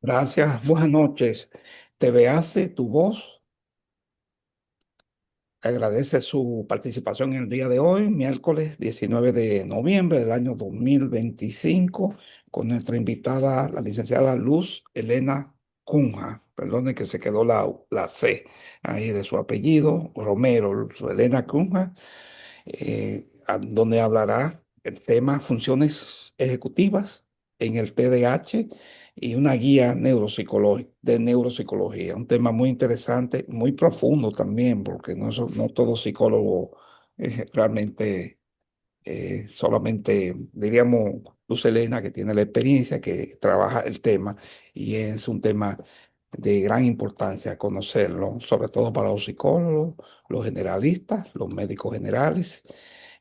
Gracias, buenas noches. TV hace tu voz. Agradece su participación en el día de hoy, miércoles 19 de noviembre del año 2025, con nuestra invitada, la licenciada Luz Elena Cunha. Perdone que se quedó la C ahí de su apellido, Romero, Luz Elena Cunha, donde hablará el tema funciones ejecutivas en el TDAH y una guía de neuropsicología, un tema muy interesante, muy profundo también, porque no todo psicólogo realmente solamente, diríamos, Luz Helena, que tiene la experiencia, que trabaja el tema, y es un tema de gran importancia conocerlo, sobre todo para los psicólogos, los generalistas, los médicos generales,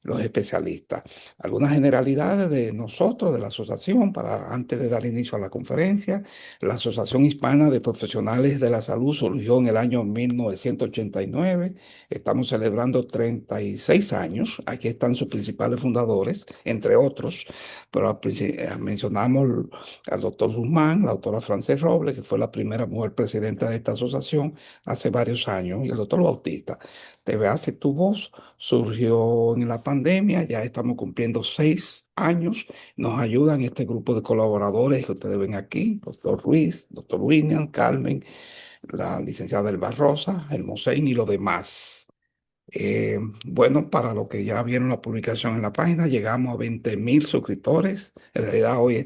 los especialistas. Algunas generalidades de nosotros, de la asociación, para antes de dar inicio a la conferencia. La Asociación Hispana de Profesionales de la Salud surgió en el año 1989. Estamos celebrando 36 años. Aquí están sus principales fundadores, entre otros, pero mencionamos al doctor Guzmán, la doctora Frances Robles, que fue la primera mujer presidenta de esta asociación hace varios años, y el doctor Bautista. TV Hace tu voz surgió en la pandemia, ya estamos cumpliendo 6 años. Nos ayudan este grupo de colaboradores que ustedes ven aquí, doctor Ruiz, doctor William, Carmen, la licenciada Elba Rosa, el Mosein y los demás. Bueno, para lo que ya vieron la publicación en la página, llegamos a 20.000 suscriptores. En realidad hoy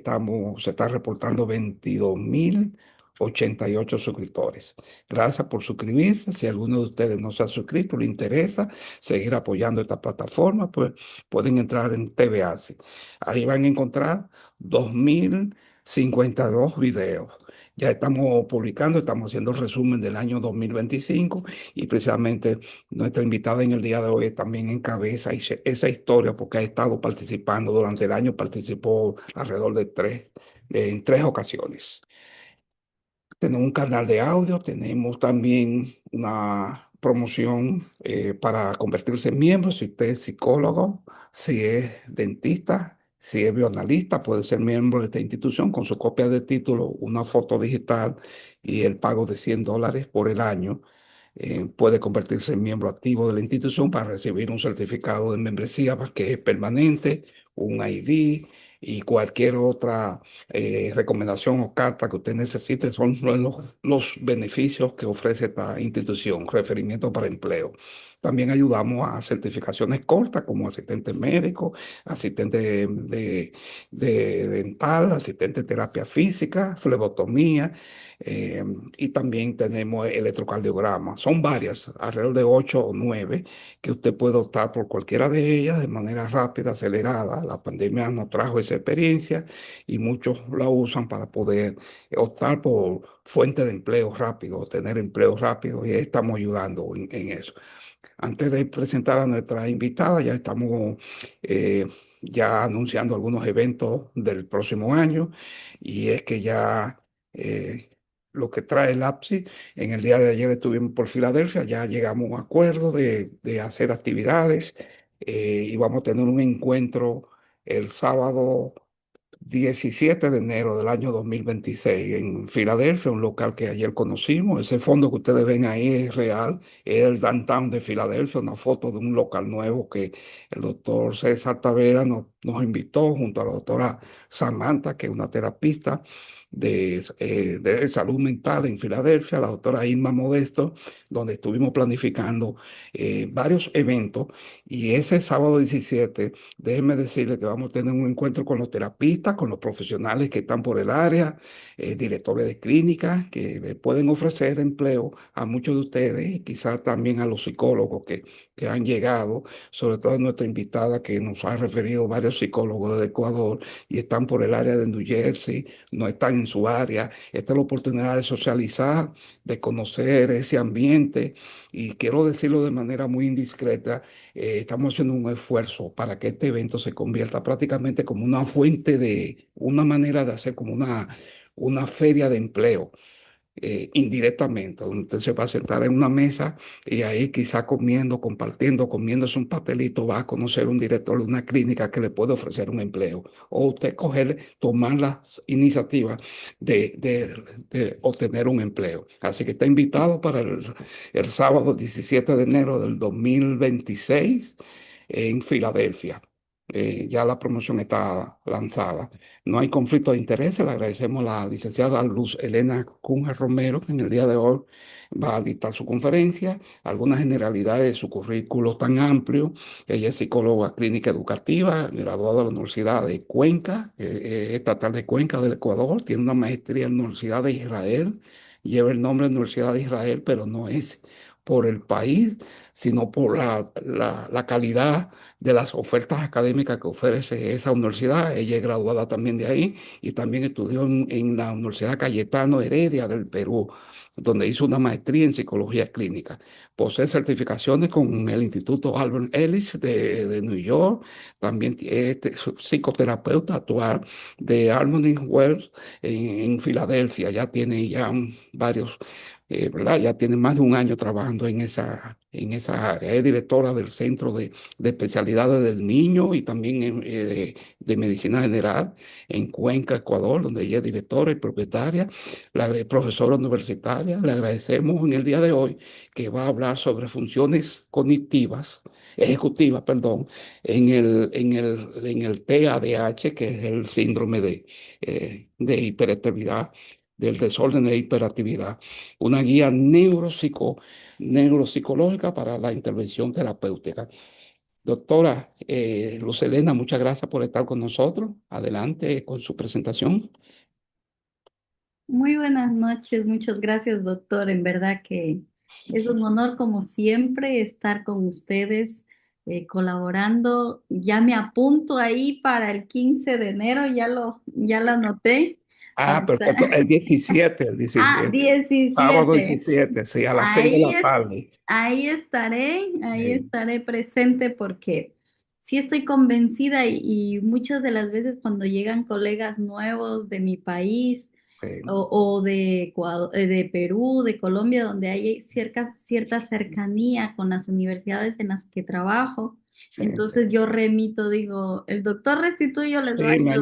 se está reportando 22.088 suscriptores. Gracias por suscribirse. Si alguno de ustedes no se ha suscrito, le interesa seguir apoyando esta plataforma, pues pueden entrar en TVACE. Ahí van a encontrar 2.052 videos. Ya estamos publicando, estamos haciendo el resumen del año 2025 y precisamente nuestra invitada en el día de hoy también encabeza esa historia porque ha estado participando durante el año, participó alrededor en tres ocasiones. Tenemos un canal de audio, tenemos también una promoción para convertirse en miembro. Si usted es psicólogo, si es dentista, si es bioanalista, puede ser miembro de esta institución con su copia de título, una foto digital y el pago de $100 por el año. Puede convertirse en miembro activo de la institución para recibir un certificado de membresía que es permanente, un ID y cualquier otra recomendación o carta que usted necesite. Son los beneficios que ofrece esta institución, referimiento para empleo. También ayudamos a certificaciones cortas como asistente médico, asistente de dental, asistente de terapia física, flebotomía, eh, y también tenemos electrocardiograma. Son varias, alrededor de 8 o 9, que usted puede optar por cualquiera de ellas de manera rápida, acelerada. La pandemia nos trajo esa experiencia y muchos la usan para poder optar por fuente de empleo rápido, tener empleo rápido, y estamos ayudando en eso. Antes de presentar a nuestra invitada, ya estamos eh, ya anunciando algunos eventos del próximo año, y es que ya eh, lo que trae el APSI, en el día de ayer estuvimos por Filadelfia, ya llegamos a un acuerdo de hacer actividades, y vamos a tener un encuentro el sábado 17 de enero del año 2026 en Filadelfia, un local que ayer conocimos. Ese fondo que ustedes ven ahí es real, es el downtown de Filadelfia, una foto de un local nuevo que el doctor César Tavera nos invitó junto a la doctora Samantha, que es una terapista de salud mental en Filadelfia, la doctora Irma Modesto, donde estuvimos planificando varios eventos. Y ese sábado 17, déjenme decirle que vamos a tener un encuentro con los terapistas, con los profesionales que están por el área, directores de clínicas que le pueden ofrecer empleo a muchos de ustedes y quizás también a los psicólogos que han llegado, sobre todo a nuestra invitada que nos ha referido varios psicólogos del Ecuador y están por el área de New Jersey, no están en su área. Esta es la oportunidad de socializar, de conocer ese ambiente, y quiero decirlo de manera muy indiscreta. Estamos haciendo un esfuerzo para que este evento se convierta prácticamente como una fuente una manera de hacer como una feria de empleo, indirectamente, donde usted se va a sentar en una mesa y ahí quizá comiendo, compartiendo, comiéndose un pastelito, va a conocer un director de una clínica que le puede ofrecer un empleo. O usted coger, tomar las iniciativas de obtener un empleo. Así que está invitado para el sábado 17 de enero del 2026 en Filadelfia. Ya la promoción está lanzada. No hay conflicto de intereses. Le agradecemos a la licenciada Luz Elena Cunha Romero, que en el día de hoy va a dictar su conferencia, algunas generalidades de su currículo tan amplio. Ella es psicóloga clínica educativa, graduada de la Universidad de Cuenca, Estatal de Cuenca del Ecuador, tiene una maestría en la Universidad de Israel, lleva el nombre de Universidad de Israel, pero no es por el país, sino por la calidad de las ofertas académicas que ofrece esa universidad. Ella es graduada también de ahí y también estudió en la Universidad Cayetano Heredia del Perú, donde hizo una maestría en psicología clínica. Posee certificaciones con el Instituto Albert Ellis de New York. También es psicoterapeuta actual de Harmony Wells en Filadelfia. Ya tiene ya varios, ¿verdad? Ya tiene más de un año trabajando en esa área. Es directora del Centro de Especialidades del Niño y también de Medicina General en Cuenca, Ecuador, donde ella es directora y propietaria, profesora universitaria. Le agradecemos en el día de hoy que va a hablar sobre funciones cognitivas, ejecutivas, perdón, en el TADH, que es el síndrome de hiperactividad, del desorden de hiperactividad, una guía neuropsicológica para la intervención terapéutica. Doctora Luz Helena, muchas gracias por estar con nosotros. Adelante con su presentación. Muy buenas noches, muchas gracias, doctor. En verdad que es un honor, como siempre, estar con ustedes colaborando. Ya me apunto ahí para el 15 de enero, ya lo anoté para Ah, estar. perfecto. El 17, 17. sábado 17, sí, a las 6 de Ahí la es, tarde. ahí Sí, estaré presente porque sí estoy convencida y muchas de las veces cuando llegan colegas nuevos de mi país sí, o de de Perú, de Colombia, donde hay cierta cercanía con las universidades en las que trabajo, sí, sí. entonces yo remito, digo, el doctor Restituyo les va a Sí, ayudar.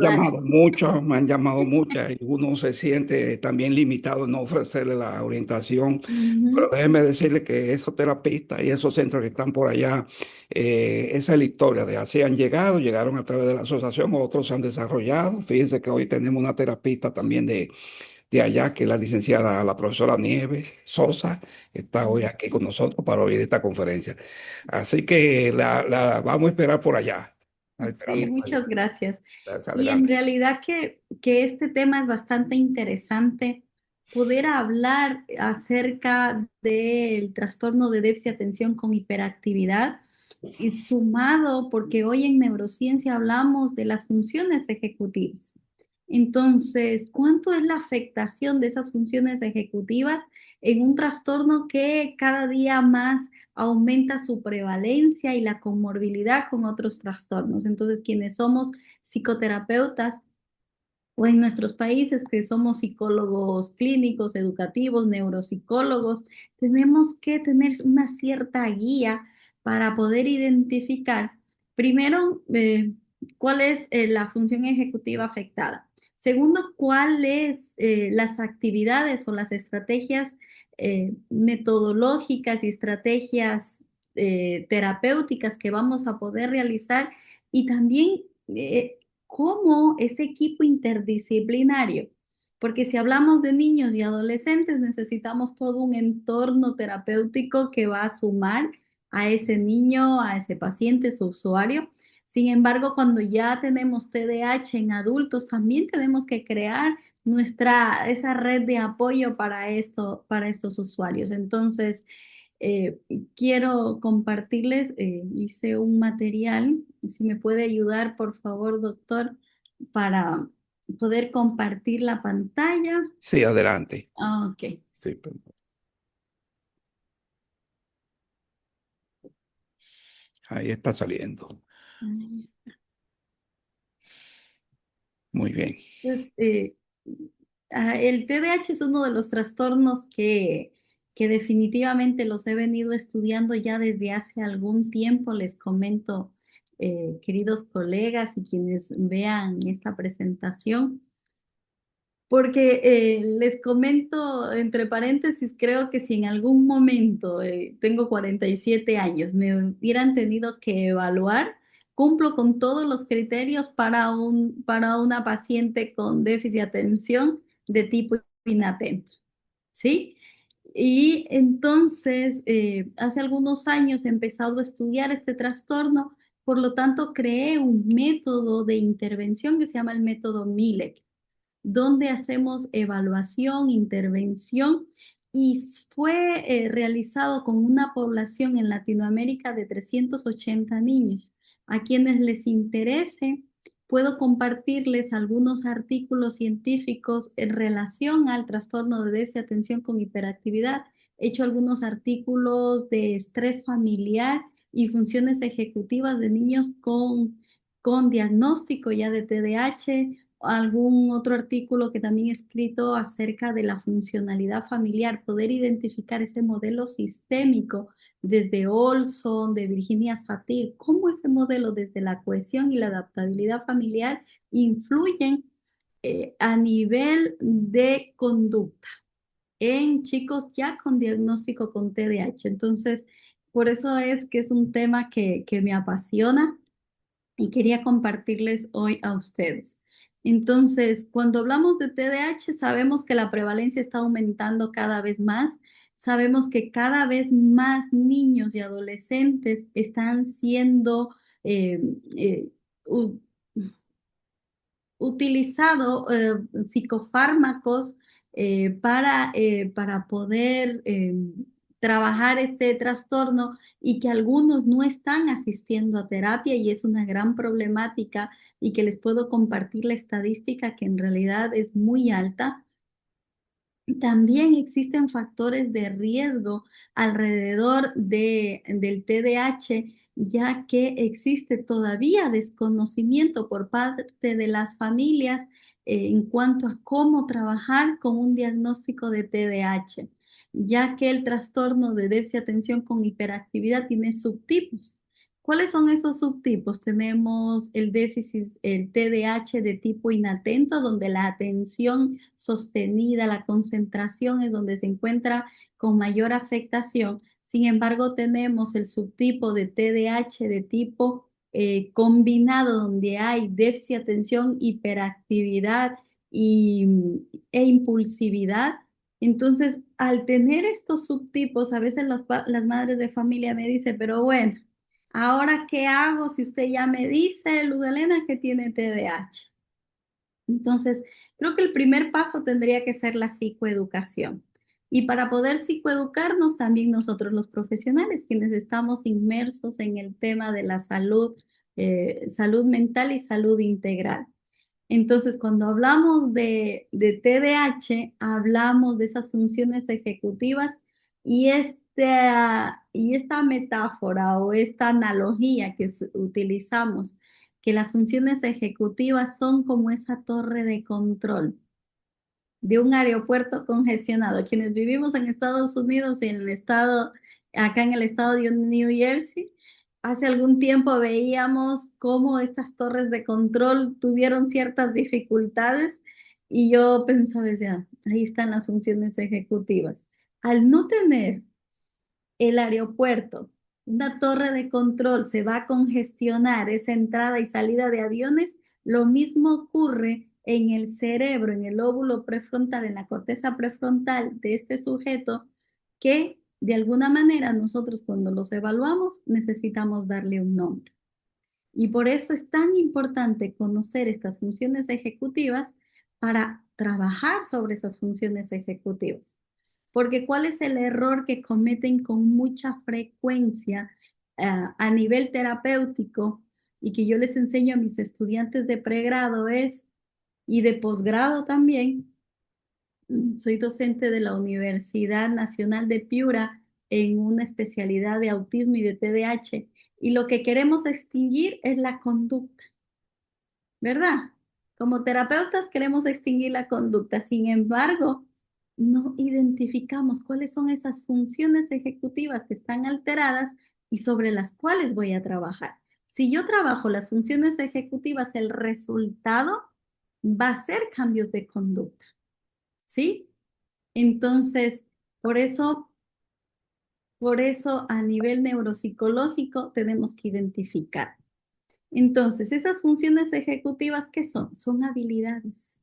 me han llamado muchas y uno se siente también limitado en no ofrecerle la orientación, pero Ujú. déjeme decirle que esos terapistas y esos centros que están por allá, esa es la historia de así han llegado, llegaron a través de la asociación, otros se han desarrollado. Fíjense que hoy tenemos una terapista también de allá, que es la licenciada, la profesora Nieves Sosa, está hoy aquí con nosotros para oír esta conferencia. Así que la vamos a esperar por allá, la Sí, esperamos por allá. muchas gracias. Gracias, Y en adelante. realidad que este tema es bastante interesante. Poder hablar acerca del trastorno de déficit de atención con hiperactividad y sumado, porque hoy en neurociencia hablamos de las funciones ejecutivas. Entonces, ¿cuánto es la afectación de esas funciones ejecutivas en un trastorno que cada día más aumenta su prevalencia y la comorbilidad con otros trastornos? Entonces, quienes somos psicoterapeutas o en nuestros países que somos psicólogos clínicos, educativos, neuropsicólogos, tenemos que tener una cierta guía para poder identificar, primero, cuál es la función ejecutiva afectada. Segundo, cuáles las actividades o las estrategias metodológicas y estrategias terapéuticas que vamos a poder realizar y también cómo ese equipo interdisciplinario, porque si hablamos de niños y adolescentes, necesitamos todo un entorno terapéutico que va a sumar a ese niño, a ese paciente, su usuario. Sin embargo, cuando ya tenemos TDAH en adultos, también tenemos que crear esa red de apoyo para estos usuarios. Entonces, eh, quiero compartirles, hice un material, si me puede ayudar, por favor, doctor, para poder compartir la pantalla. Sí, adelante. Ah, ok. Sí, perdón. Ahí está saliendo. Muy bien. Entonces, El TDAH es uno de los trastornos que definitivamente los he venido estudiando ya desde hace algún tiempo. Les comento, queridos colegas y quienes vean esta presentación. Porque les comento, entre paréntesis, creo que si en algún momento, tengo 47 años, me hubieran tenido que evaluar, cumplo con todos los criterios para una paciente con déficit de atención de tipo inatento, ¿sí? Y entonces, hace algunos años he empezado a estudiar este trastorno, por lo tanto, creé un método de intervención que se llama el método MILEC, donde hacemos evaluación, intervención, y fue realizado con una población en Latinoamérica de 380 niños. A quienes les interese, puedo compartirles algunos artículos científicos en relación al trastorno de déficit de atención con hiperactividad. He hecho algunos artículos de estrés familiar y funciones ejecutivas de niños con diagnóstico ya de TDAH, algún otro artículo que también he escrito acerca de la funcionalidad familiar, poder identificar ese modelo sistémico desde Olson, de Virginia Satir, cómo ese modelo desde la cohesión y la adaptabilidad familiar influyen a nivel de conducta en chicos ya con diagnóstico con TDAH. Entonces, por eso es que es un tema que me apasiona y quería compartirles hoy a ustedes. Entonces, cuando hablamos de TDAH, sabemos que la prevalencia está aumentando cada vez más. Sabemos que cada vez más niños y adolescentes están siendo eh, eh, u- utilizado psicofármacos para poder trabajar este trastorno, y que algunos no están asistiendo a terapia, y es una gran problemática, y que les puedo compartir la estadística que en realidad es muy alta. También existen factores de riesgo alrededor del TDAH, ya que existe todavía desconocimiento por parte de las familias en cuanto a cómo trabajar con un diagnóstico de TDAH, ya que el trastorno de déficit de atención con hiperactividad tiene subtipos. ¿Cuáles son esos subtipos? Tenemos el déficit, el TDAH de tipo inatento, donde la atención sostenida, la concentración es donde se encuentra con mayor afectación. Sin embargo, tenemos el subtipo de TDAH de tipo combinado, donde hay déficit de atención, hiperactividad y, e impulsividad. Entonces, al tener estos subtipos, a veces las madres de familia me dicen, pero bueno, ¿ahora qué hago si usted ya me dice, Luz Elena, que tiene TDAH? Entonces, creo que el primer paso tendría que ser la psicoeducación. Y para poder psicoeducarnos, también nosotros los profesionales, quienes estamos inmersos en el tema de la salud, salud mental y salud integral. Entonces, cuando hablamos de TDAH, hablamos de esas funciones ejecutivas, y esta metáfora o esta analogía que utilizamos, que las funciones ejecutivas son como esa torre de control de un aeropuerto congestionado. Quienes vivimos en Estados Unidos y en el estado, acá en el estado de New Jersey, hace algún tiempo veíamos cómo estas torres de control tuvieron ciertas dificultades, y yo pensaba, decía, ahí están las funciones ejecutivas. Al no tener el aeropuerto, una torre de control, se va a congestionar esa entrada y salida de aviones. Lo mismo ocurre en el cerebro, en el lóbulo prefrontal, en la corteza prefrontal de este sujeto, que de alguna manera nosotros cuando los evaluamos necesitamos darle un nombre. Y por eso es tan importante conocer estas funciones ejecutivas para trabajar sobre esas funciones ejecutivas. Porque ¿cuál es el error que cometen con mucha frecuencia a nivel terapéutico, y que yo les enseño a mis estudiantes de pregrado y de posgrado también? Soy docente de la Universidad Nacional de Piura en una especialidad de autismo y de TDAH, y lo que queremos extinguir es la conducta, ¿verdad? Como terapeutas queremos extinguir la conducta, sin embargo, no identificamos cuáles son esas funciones ejecutivas que están alteradas y sobre las cuales voy a trabajar. Si yo trabajo las funciones ejecutivas, el resultado va a ser cambios de conducta, ¿sí? Entonces, por eso, por eso a nivel neuropsicológico tenemos que identificar. Entonces, esas funciones ejecutivas, ¿qué son? Son habilidades,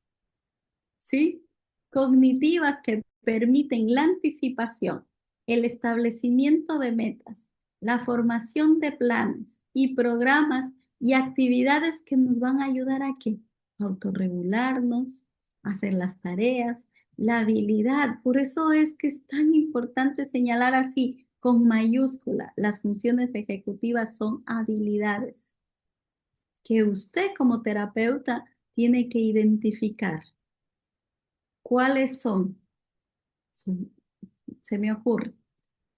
¿sí? Cognitivas que permiten la anticipación, el establecimiento de metas, la formación de planes y programas y actividades que nos van a ayudar a qué? A autorregularnos, a hacer las tareas, la habilidad. Por eso es que es tan importante señalar así, con mayúscula, las funciones ejecutivas son habilidades que usted como terapeuta tiene que identificar cuáles son. Se me ocurre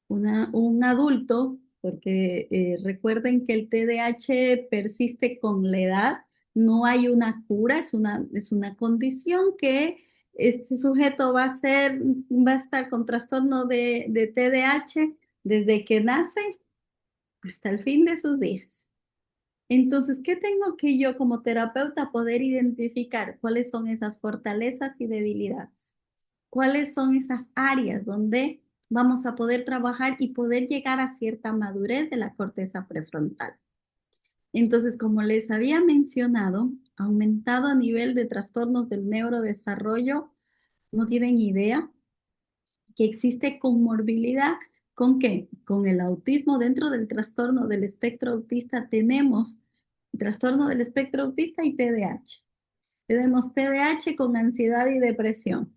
un adulto, porque recuerden que el TDAH persiste con la edad, no hay una cura, es una condición que este sujeto va a estar con trastorno de TDAH desde que nace hasta el fin de sus días. Entonces, ¿qué tengo que yo como terapeuta poder identificar? ¿Cuáles son esas fortalezas y debilidades? ¿Cuáles son esas áreas donde vamos a poder trabajar y poder llegar a cierta madurez de la corteza prefrontal? Entonces, como les había mencionado, aumentado a nivel de trastornos del neurodesarrollo, no tienen idea que existe comorbilidad. ¿Con qué? Con el autismo. Dentro del trastorno del espectro autista tenemos trastorno del espectro autista y TDAH. Tenemos TDAH con ansiedad y depresión.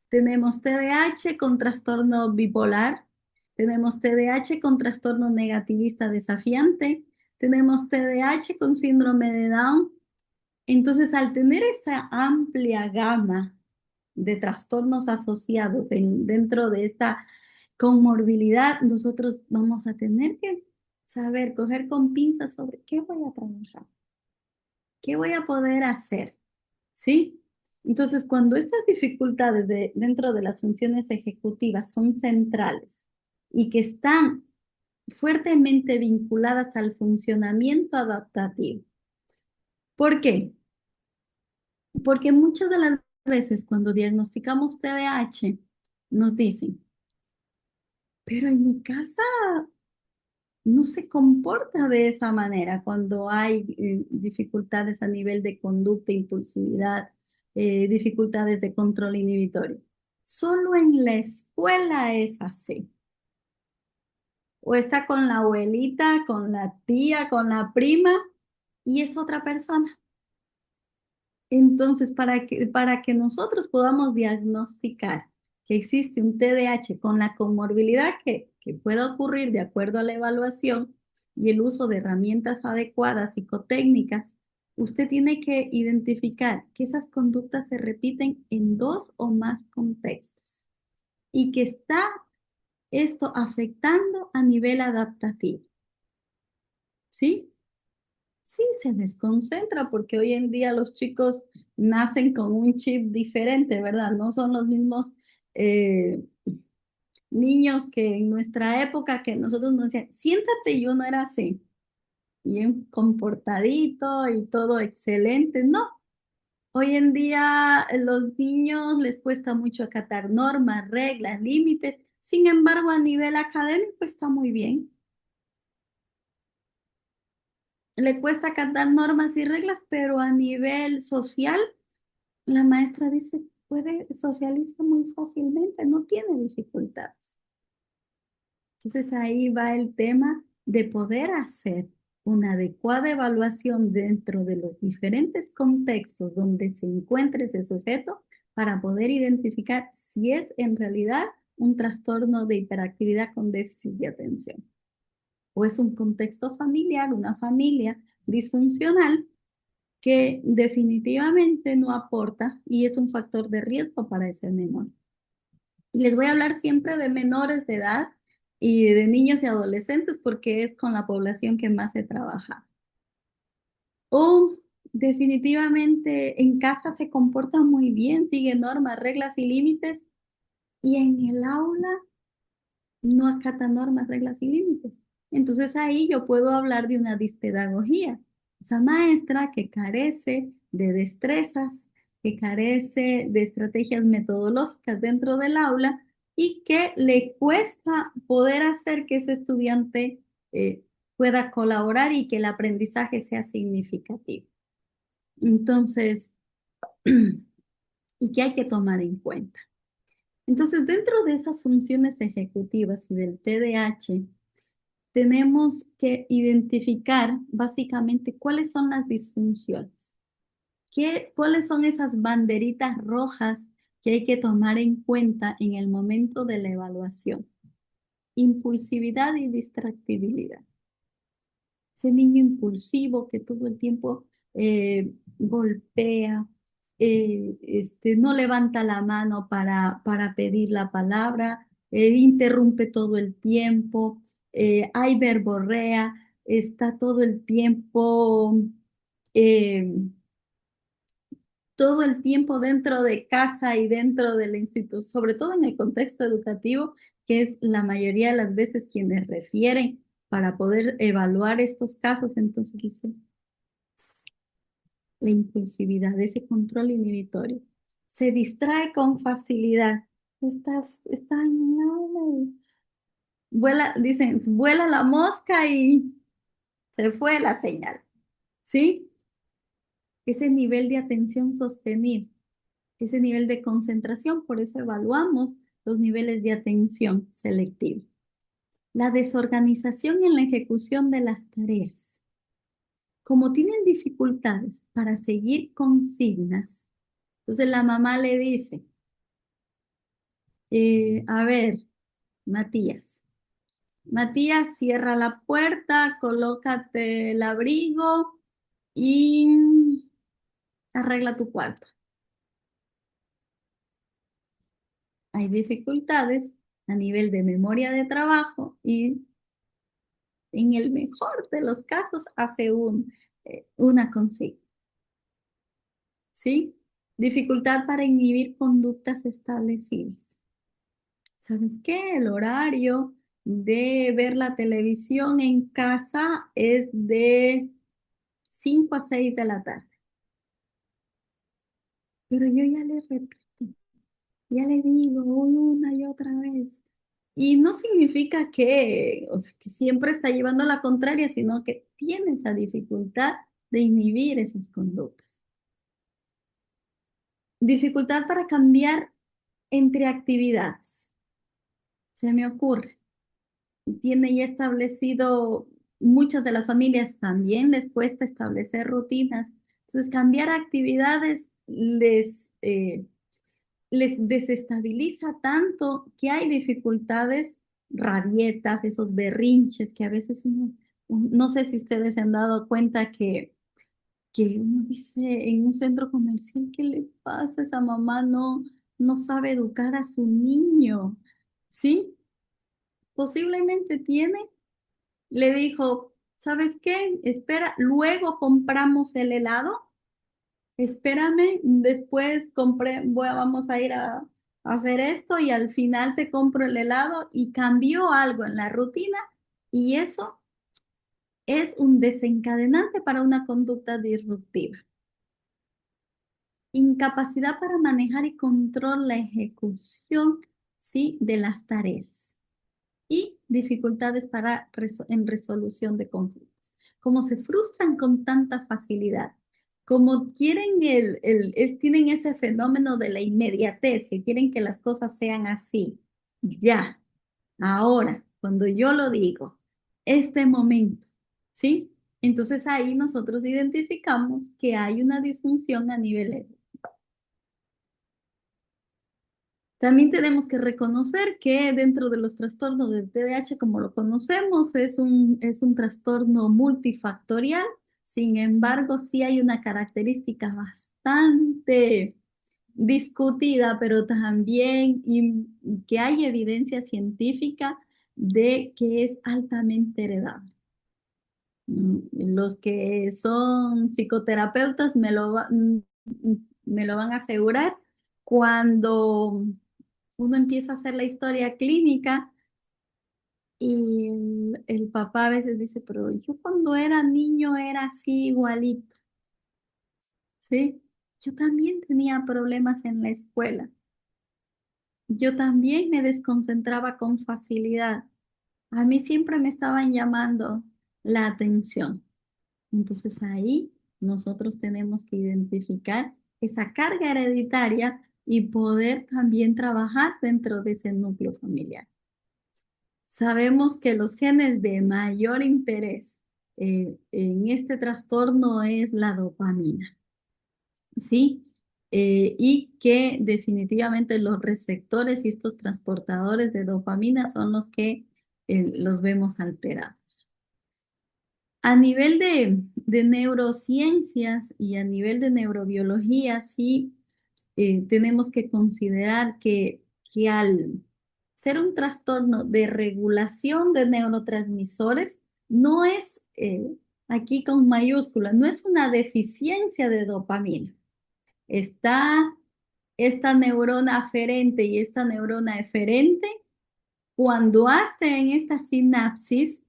Tenemos TDAH con trastorno bipolar. Tenemos TDAH con trastorno negativista desafiante. Tenemos TDAH con síndrome de Down. Entonces, al tener esa amplia gama de trastornos asociados dentro de esta comorbilidad, nosotros vamos a tener que saber, coger con pinzas sobre qué voy a trabajar, qué voy a poder hacer, ¿sí? Entonces, cuando estas dificultades dentro de las funciones ejecutivas son centrales y que están fuertemente vinculadas al funcionamiento adaptativo. ¿Por qué? Porque muchas de las veces cuando diagnosticamos TDAH, nos dicen, pero en mi casa no se comporta de esa manera cuando hay dificultades a nivel de conducta, impulsividad, dificultades de control inhibitorio. Solo en la escuela es así. O está con la abuelita, con la tía, con la prima y es otra persona. Entonces, para que nosotros podamos diagnosticar que existe un TDAH con la comorbilidad que pueda ocurrir de acuerdo a la evaluación y el uso de herramientas adecuadas psicotécnicas, usted tiene que identificar que esas conductas se repiten en dos o más contextos y que está esto afectando a nivel adaptativo. ¿Sí? Sí, se desconcentra porque hoy en día los chicos nacen con un chip diferente, ¿verdad? No son los mismos eh, niños que en nuestra época que nosotros nos decían, siéntate y uno era así, bien comportadito y todo excelente. No, hoy en día los niños les cuesta mucho acatar normas, reglas, límites. Sin embargo, a nivel académico está muy bien. Le cuesta acatar normas y reglas, pero a nivel social la maestra dice, puede socializar muy fácilmente, no tiene dificultades. Entonces ahí va el tema de poder hacer una adecuada evaluación dentro de los diferentes contextos donde se encuentre ese sujeto para poder identificar si es en realidad un trastorno de hiperactividad con déficit de atención o es un contexto familiar, una familia disfuncional que definitivamente no aporta y es un factor de riesgo para ese menor. Y les voy a hablar siempre de menores de edad y de niños y adolescentes porque es con la población que más se trabaja. Un definitivamente en casa se comporta muy bien, sigue normas, reglas y límites, y en el aula no acata normas, reglas y límites. Entonces ahí yo puedo hablar de una dispedagogía. Esa maestra que carece de destrezas, que carece de estrategias metodológicas dentro del aula y que le cuesta poder hacer que ese estudiante pueda colaborar y que el aprendizaje sea significativo. Entonces, y que hay que tomar en cuenta. Entonces, dentro de esas funciones ejecutivas y del TDAH, tenemos que identificar básicamente cuáles son las disfunciones, cuáles son esas banderitas rojas que hay que tomar en cuenta en el momento de la evaluación. Impulsividad y distractibilidad. Ese niño impulsivo que todo el tiempo golpea, no levanta la mano para pedir la palabra, interrumpe todo el tiempo, hay verborrea, está eh, todo el tiempo dentro de casa y dentro del instituto, sobre todo en el contexto educativo, que es la mayoría de las veces quienes refieren para poder evaluar estos casos. Entonces dice, la impulsividad, ese control inhibitorio. Se distrae con facilidad. Está en el aula y vuela, dicen, vuela la mosca y se fue la señal, ¿sí? Ese nivel de atención sostenido, ese nivel de concentración, por eso evaluamos los niveles de atención selectiva. La desorganización en la ejecución de las tareas. Como tienen dificultades para seguir consignas, entonces la mamá le dice, a ver, Matías, Matías, cierra la puerta, colócate el abrigo y arregla tu cuarto. Hay dificultades a nivel de memoria de trabajo y en el mejor de los casos hace una consigna, ¿sí? Dificultad para inhibir conductas establecidas. ¿Sabes qué? El horario de ver la televisión en casa es de 5 a 6 de la tarde. Pero yo ya le repito, ya le digo una y otra vez. Y no significa que, o sea, que siempre está llevando la contraria, sino que tiene esa dificultad de inhibir esas conductas. Dificultad para cambiar entre actividades. Se me ocurre. Tiene ya establecido, muchas de las familias también les cuesta establecer rutinas. Entonces, cambiar actividades les desestabiliza tanto que hay dificultades, rabietas, esos berrinches que a veces no sé si ustedes se han dado cuenta que uno dice en un centro comercial, ¿qué le pasa? Esa mamá no sabe educar a su niño, ¿sí? Posiblemente le dijo, ¿sabes qué? Espera, luego compramos el helado. Espérame, después vamos a ir a hacer esto y al final te compro el helado y cambió algo en la rutina y eso es un desencadenante para una conducta disruptiva. Incapacidad para manejar y controlar la ejecución, ¿sí? De las tareas y dificultades en resolución de conflictos. Como se frustran con tanta facilidad, como quieren tienen ese fenómeno de la inmediatez, que quieren que las cosas sean así, ya, ahora, cuando yo lo digo, este momento, ¿sí? Entonces ahí nosotros identificamos que hay una disfunción a nivel. También tenemos que reconocer que dentro de los trastornos del TDAH, como lo conocemos, es un trastorno multifactorial. Sin embargo, sí hay una característica bastante discutida, pero también que hay evidencia científica de que es altamente heredable. Los que son psicoterapeutas me lo van a asegurar. Cuando uno empieza a hacer la historia clínica y el papá a veces dice, pero yo cuando era niño era así igualito, ¿sí? Yo también tenía problemas en la escuela. Yo también me desconcentraba con facilidad. A mí siempre me estaban llamando la atención. Entonces ahí nosotros tenemos que identificar esa carga hereditaria y poder también trabajar dentro de ese núcleo familiar. Sabemos que los genes de mayor interés en este trastorno es la dopamina, ¿sí? Y que definitivamente los receptores y estos transportadores de dopamina son los que los vemos alterados. A nivel de neurociencias y a nivel de neurobiología, sí tenemos que considerar que al ser un trastorno de regulación de neurotransmisores, no es, aquí con mayúsculas, no es una deficiencia de dopamina. Está esta neurona aferente y esta neurona eferente cuando hasta en esta sinapsis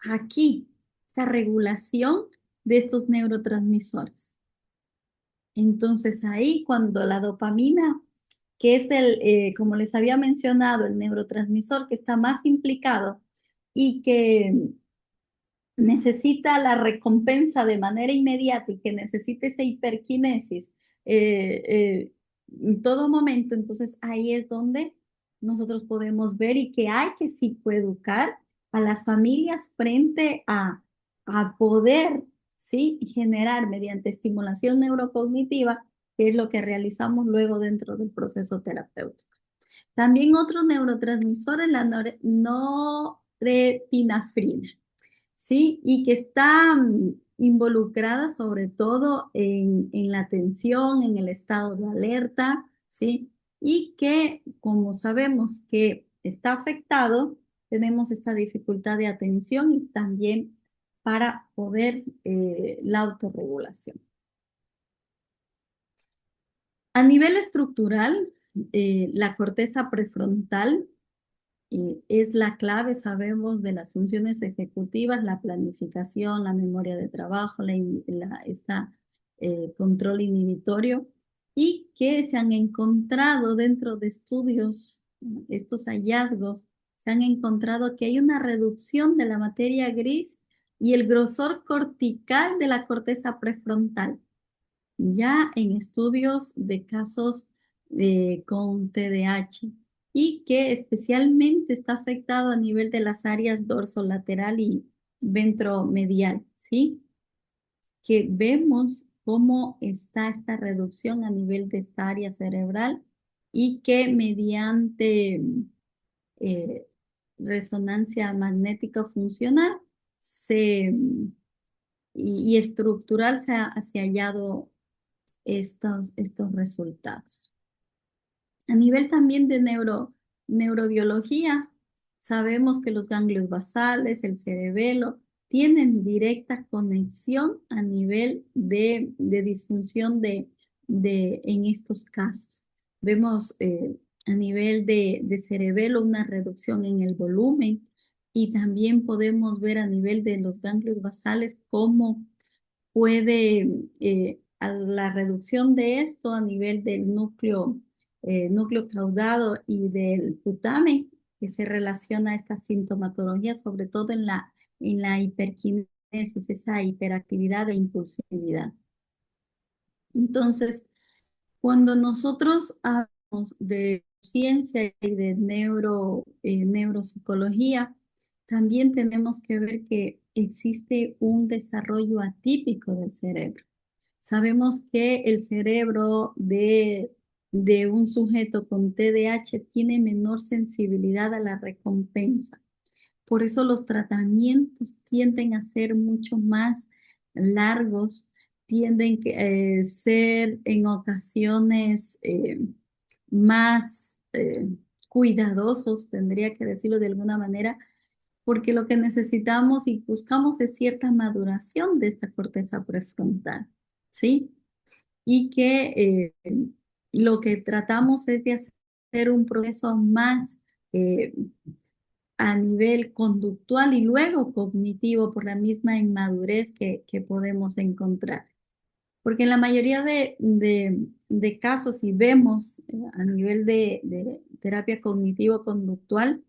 aquí, esta regulación de estos neurotransmisores. Entonces ahí cuando la dopamina, que es como les había mencionado, el neurotransmisor que está más implicado y que necesita la recompensa de manera inmediata y que necesita esa hiperquinesis en todo momento, entonces ahí es donde nosotros podemos ver y que hay que psicoeducar a las familias frente a poder, ¿sí? Generar mediante estimulación neurocognitiva, que es lo que realizamos luego dentro del proceso terapéutico. También otros neurotransmisores, la norepinefrina. ¿Sí? Y que está involucrada sobre todo en la atención, en el estado de alerta, ¿sí? Y que como sabemos que está afectado, tenemos esta dificultad de atención y también para poder la autorregulación. A nivel estructural, la corteza prefrontal es la clave, sabemos, de las funciones ejecutivas, la planificación, la memoria de trabajo, control inhibitorio, y que se han encontrado dentro de estudios, estos hallazgos, se han encontrado que hay una reducción de la materia gris y el grosor cortical de la corteza prefrontal ya en estudios de casos con TDAH y que especialmente está afectado a nivel de las áreas dorsolateral y ventromedial, ¿sí? Que vemos cómo está esta reducción a nivel de esta área cerebral y que mediante eh, resonancia magnética funcional y estructural se ha hallado estos resultados. A nivel también de neurobiología, sabemos que los ganglios basales, el cerebelo, tienen directa conexión a nivel de disfunción en estos casos. Vemos a nivel de cerebelo una reducción en el volumen y también podemos ver a nivel de los ganglios basales cómo puede, a la reducción de esto a nivel del núcleo caudado y del putamen, que se relaciona a esta sintomatología, sobre todo en la hiperquinesis, esa hiperactividad e impulsividad. Entonces, cuando nosotros hablamos de ciencia y de neuropsicología, también tenemos que ver que existe un desarrollo atípico del cerebro. Sabemos que el cerebro de un sujeto con TDAH tiene menor sensibilidad a la recompensa. Por eso los tratamientos tienden a ser mucho más largos, tienden a ser en ocasiones más cuidadosos, tendría que decirlo de alguna manera, porque lo que necesitamos y buscamos es cierta maduración de esta corteza prefrontal, ¿sí? Y que lo que tratamos es de hacer un proceso más eh, a nivel conductual y luego cognitivo por la misma inmadurez que podemos encontrar. Porque en la mayoría de casos, si vemos a nivel de terapia cognitivo-conductual,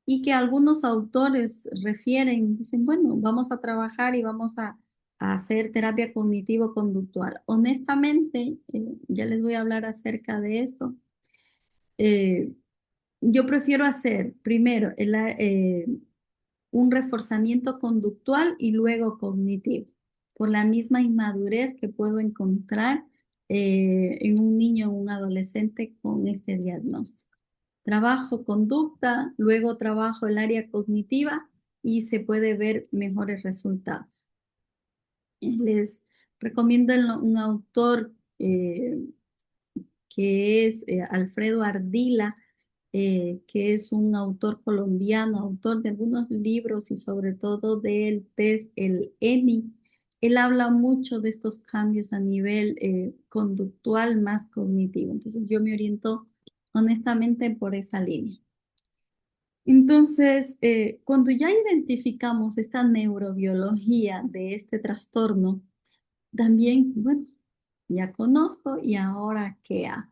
y que algunos autores refieren, dicen, bueno, vamos a trabajar y vamos a hacer terapia cognitivo-conductual. Honestamente, ya les voy a hablar acerca de esto. Eh, yo prefiero hacer primero un reforzamiento conductual y luego cognitivo, por la misma inmadurez que puedo encontrar en un niño o un adolescente con este diagnóstico. Trabajo conducta, luego trabajo el área cognitiva y se puede ver mejores resultados. Les recomiendo un autor que es Alfredo Ardila, que es un autor colombiano, autor de algunos libros y sobre todo del test, el ENI. Él habla mucho de estos cambios a nivel conductual más cognitivo. Entonces yo me oriento honestamente por esa línea. Entonces, cuando ya identificamos esta neurobiología de este trastorno, también, bueno, ya conozco y ahora qué hago,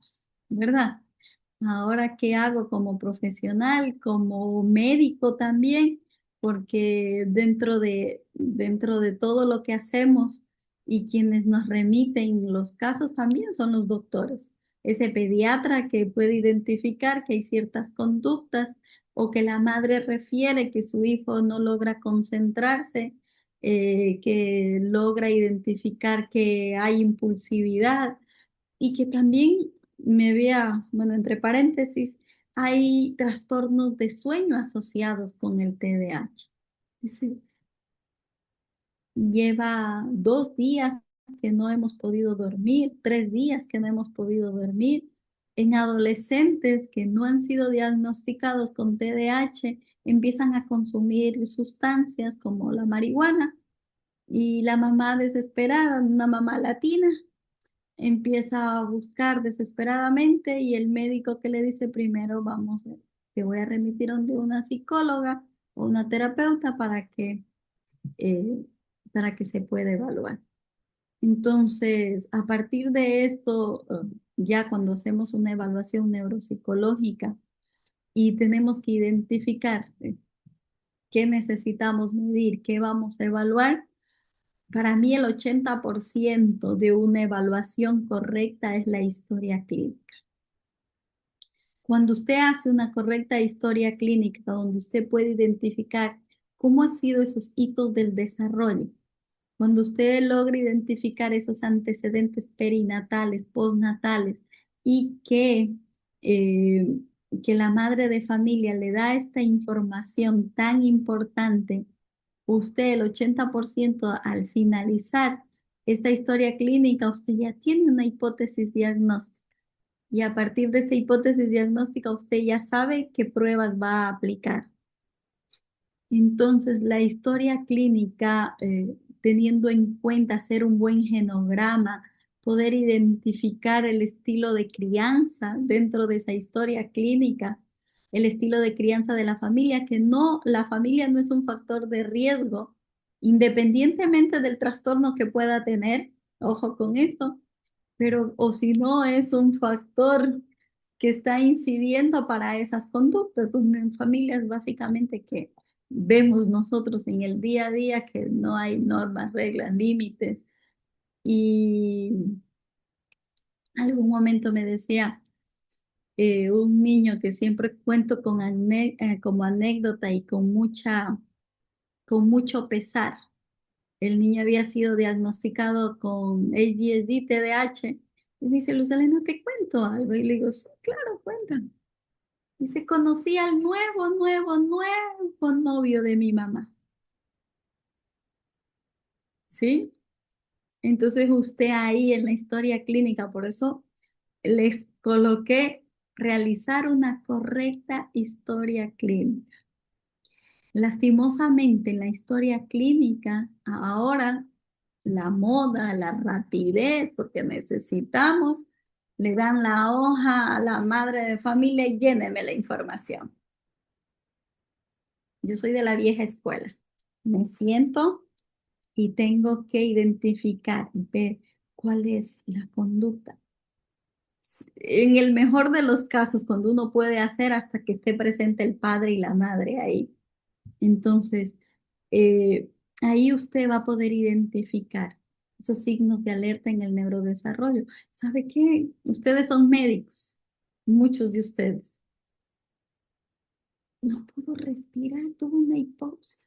¿verdad? Ahora qué hago como profesional, como médico también, porque dentro de todo lo que hacemos y quienes nos remiten los casos también son los doctores. Ese pediatra que puede identificar que hay ciertas conductas o que la madre refiere que su hijo no logra concentrarse, que logra identificar que hay impulsividad y que también me vea, bueno, entre paréntesis, hay trastornos de sueño asociados con el TDAH. Dice, lleva 2 días que no hemos podido dormir, 3 días que no hemos podido dormir. En adolescentes que no han sido diagnosticados con TDAH, empiezan a consumir sustancias como la marihuana y la mamá desesperada, una mamá latina, empieza a buscar desesperadamente y el médico que le dice primero, vamos, te voy a remitir a una psicóloga o una terapeuta eh, para que se pueda evaluar. Entonces, a partir de esto, ya cuando hacemos una evaluación neuropsicológica y tenemos que identificar qué necesitamos medir, qué vamos a evaluar, para mí el 80% de una evaluación correcta es la historia clínica. Cuando usted hace una correcta historia clínica, donde usted puede identificar cómo han sido esos hitos del desarrollo, cuando usted logra identificar esos antecedentes perinatales, postnatales y eh, que la madre de familia le da esta información tan importante, usted el 80% al finalizar esta historia clínica, usted ya tiene una hipótesis diagnóstica. Y a partir de esa hipótesis diagnóstica, usted ya sabe qué pruebas va a aplicar. Entonces, la historia clínica, teniendo en cuenta hacer un buen genograma, poder identificar el estilo de crianza dentro de esa historia clínica, el estilo de crianza de la familia, que no, la familia no es un factor de riesgo, independientemente del trastorno que pueda tener, ojo con esto, pero o si no es un factor que está incidiendo para esas conductas, donde en familias básicamente que vemos nosotros en el día a día que no hay normas, reglas, límites. Y algún momento me decía un niño que siempre cuento como anécdota y con mucho pesar. El niño había sido diagnosticado con ADHD, TDAH. Y dice, Luzalena, ¿te cuento algo? Y le digo, sí, claro, cuéntame. Dice, conocí al nuevo novio de mi mamá. ¿Sí? Entonces usted ahí en la historia clínica, por eso les coloqué realizar una correcta historia clínica. Lastimosamente, en la historia clínica, ahora la moda, la rapidez, porque necesitamos, le dan la hoja a la madre de familia y lléneme la información. Yo soy de la vieja escuela. Me siento y tengo que identificar, ver cuál es la conducta. En el mejor de los casos, cuando uno puede hacer hasta que esté presente el padre y la madre ahí. Entonces, eh, ahí usted va a poder identificar esos signos de alerta en el neurodesarrollo. ¿Sabe qué? Ustedes son médicos, muchos de ustedes. No puedo respirar, tuve una hipoxia.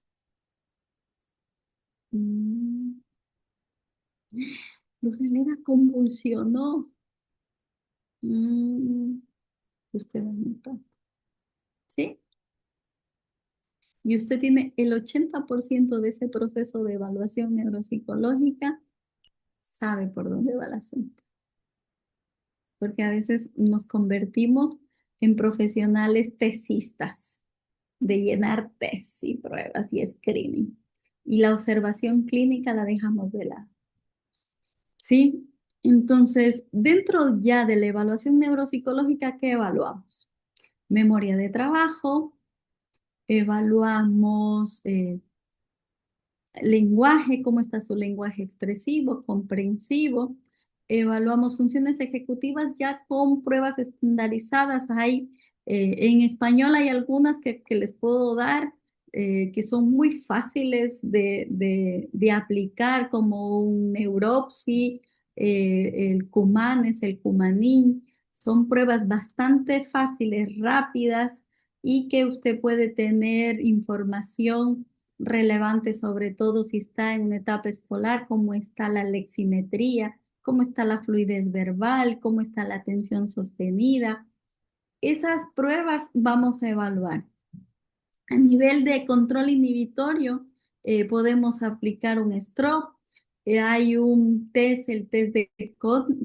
Mm. Luz Helena convulsionó. Mm. Usted va a notar, ¿sí? Y usted tiene el 80% de ese proceso de evaluación neuropsicológica, sabe por dónde va el asunto. Porque a veces nos convertimos en profesionales tesistas, de llenar test y pruebas y screening. Y la observación clínica la dejamos de lado. ¿Sí? Entonces, dentro ya de la evaluación neuropsicológica, ¿qué evaluamos? Memoria de trabajo, evaluamos lenguaje, cómo está su lenguaje expresivo, comprensivo. Evaluamos funciones ejecutivas ya con pruebas estandarizadas. Hay, en español hay algunas que les puedo dar que son muy fáciles de aplicar, como un Neuropsy, el Cumanes, el Cumanín. Son pruebas bastante fáciles, rápidas y que usted puede tener información relevante, sobre todo si está en una etapa escolar, cómo está la leximetría, cómo está la fluidez verbal, cómo está la atención sostenida. Esas pruebas vamos a evaluar. A nivel de control inhibitorio, podemos aplicar un stroke. Hay un test, el test de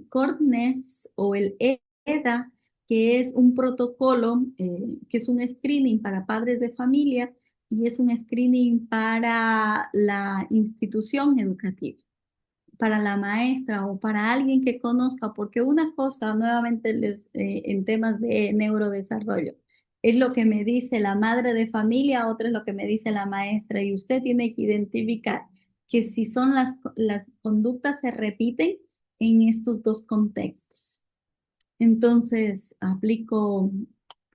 Cortnes o el EDA, que es un protocolo, que es un screening para padres de familia y es un screening para la institución educativa, para la maestra o para alguien que conozca, porque una cosa, nuevamente en temas de neurodesarrollo, es lo que me dice la madre de familia, otra es lo que me dice la maestra, y usted tiene que identificar que si son las conductas se repiten en estos dos contextos. Entonces, aplico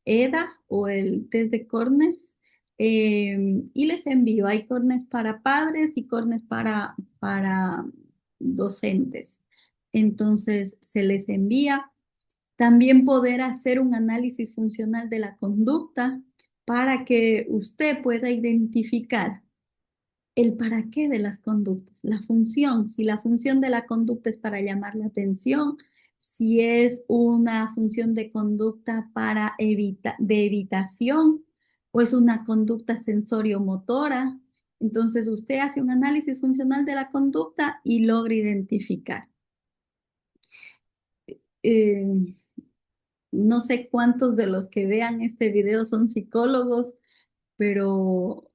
EDA o el test de Corners y les envío. Hay Corners para padres y Corners para docentes. Entonces, se les envía. También poder hacer un análisis funcional de la conducta para que usted pueda identificar el para qué de las conductas, la función, si la función de la conducta es para llamar la atención, si es una función de conducta para de evitación o es una conducta sensorio-motora. Entonces usted hace un análisis funcional de la conducta y logra identificar. Eh, no sé cuántos de los que vean este video son psicólogos, pero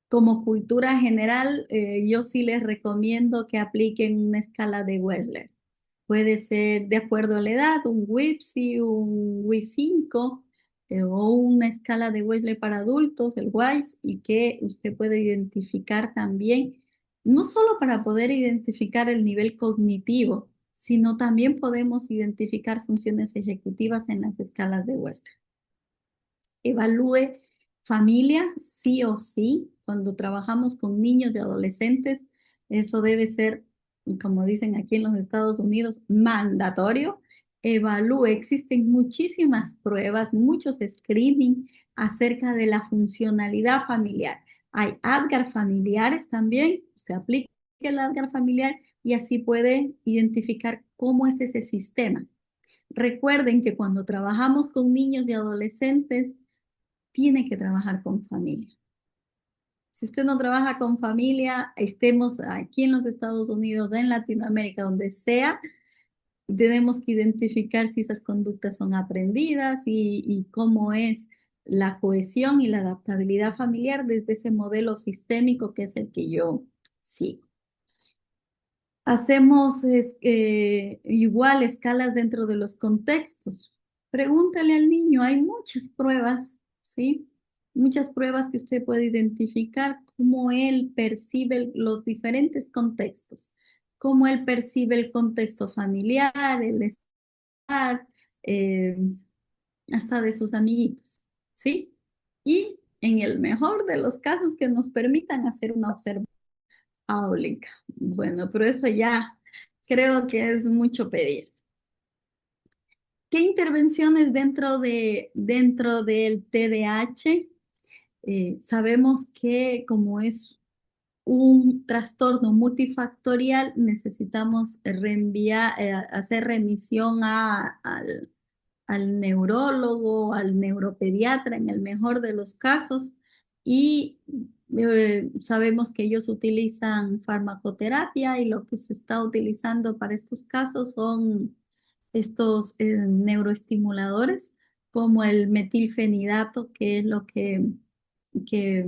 como cultura general, yo sí les recomiendo que apliquen una escala de Wechsler. Puede ser de acuerdo a la edad, un WIPSI, un WI5 o una escala de Wechsler para adultos, el WISE, y que usted puede identificar también, no solo para poder identificar el nivel cognitivo, sino también podemos identificar funciones ejecutivas en las escalas de Wechsler. Evalúe familia, sí o sí, cuando trabajamos con niños y adolescentes, eso debe ser, como dicen aquí en los Estados Unidos, mandatorio. Evalúe, existen muchísimas pruebas, muchos screening acerca de la funcionalidad familiar. Hay ADGAR familiares también, usted aplica el ADGAR familiar y así puede identificar cómo es ese sistema. Recuerden que cuando trabajamos con niños y adolescentes, tiene que trabajar con familia. Si usted no trabaja con familia, estemos aquí en los Estados Unidos, en Latinoamérica, donde sea, tenemos que identificar si esas conductas son aprendidas y cómo es la cohesión y la adaptabilidad familiar desde ese modelo sistémico que es el que yo sigo. Hacemos igual escalas dentro de los contextos. Pregúntale al niño, hay muchas pruebas, ¿sí? Muchas pruebas que usted puede identificar cómo él percibe los diferentes contextos, cómo él percibe el contexto familiar, el estar, eh, hasta de sus amiguitos, ¿sí? Y en el mejor de los casos que nos permitan hacer una observación áulica. Bueno, pero eso ya creo que es mucho pedir. ¿Qué intervenciones dentro del TDAH? Sabemos que como es un trastorno multifactorial, necesitamos hacer remisión al neurólogo, al neuropediatra en el mejor de los casos y sabemos que ellos utilizan farmacoterapia y lo que se está utilizando para estos casos son estos neuroestimuladores como el metilfenidato, que es lo que, que